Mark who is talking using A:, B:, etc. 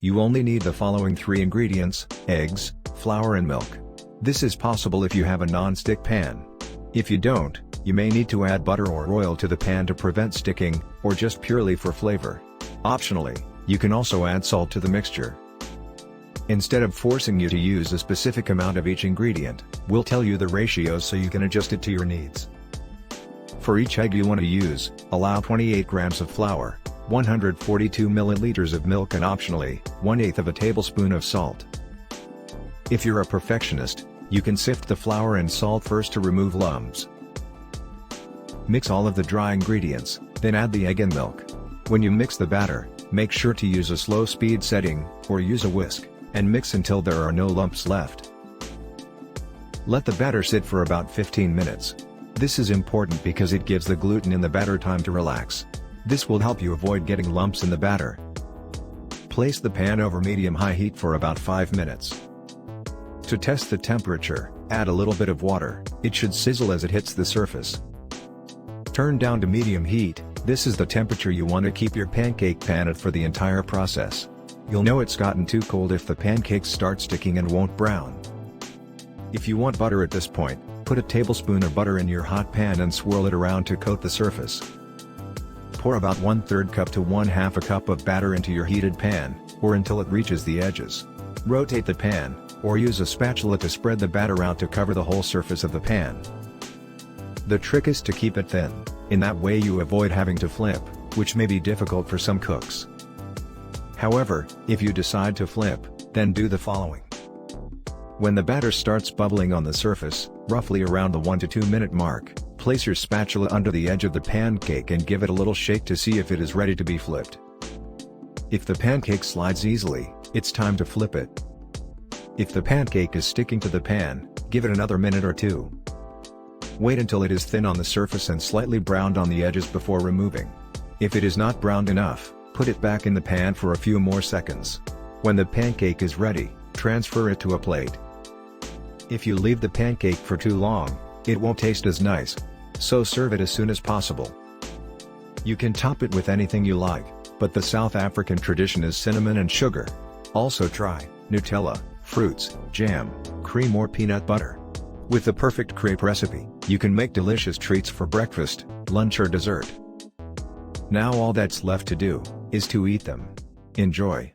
A: You only need the following 3 ingredients: eggs, flour and milk. This is possible if you have a non-stick pan. If you don't, you may need to add butter or oil to the pan to prevent sticking, or just purely for flavor. Optionally, you can also add salt to the mixture. Instead of forcing you to use a specific amount of each ingredient, we'll tell you the ratios so you can adjust it to your needs. For each egg you want to use, allow 28 grams of flour, 142 milliliters of milk and optionally, 1/8 of a tablespoon of salt. If you're a perfectionist, you can sift the flour and salt first to remove lumps. Mix all of the dry ingredients, then add the egg and milk. When you mix the batter, make sure to use a slow speed setting, or use a whisk, and mix until there are no lumps left. Let the batter sit for about 15 minutes. This is important because it gives the gluten in the batter time to relax. This will help you avoid getting lumps in the batter. Place the pan over medium-high heat for about 5 minutes. To test the temperature, add a little bit of water. It should sizzle as it hits the surface. Turn down to medium heat. This is the temperature you want to keep your pancake pan at for the entire process. You'll know it's gotten too cold if the pancakes start sticking and won't brown. If you want butter at this point, put a tablespoon of butter in your hot pan and swirl it around to coat the surface. Pour about 1/3 cup to 1/2 cup of batter into your heated pan, or until it reaches the edges. Rotate the pan, or use a spatula to spread the batter out to cover the whole surface of the pan. The trick is to keep it thin, in that way you avoid having to flip, which may be difficult for some cooks. However, if you decide to flip, then do the following. When the batter starts bubbling on the surface, roughly around the 1 to 2 minute mark, place your spatula under the edge of the pancake and give it a little shake to see if it is ready to be flipped. If the pancake slides easily, it's time to flip it. If the pancake is sticking to the pan, give it another minute or 2. Wait until it is thin on the surface and slightly browned on the edges before removing. If it is not browned enough, put it back in the pan for a few more seconds. When the pancake is ready, transfer it to a plate. If you leave the pancake for too long, it won't taste as nice. So serve it as soon as possible. You can top it with anything you like, but the South African tradition is cinnamon and sugar. Also try Nutella, fruits, jam, cream or peanut butter. With the perfect crepe recipe, you can make delicious treats for breakfast, lunch or dessert. Now all that's left to do is to eat them. Enjoy!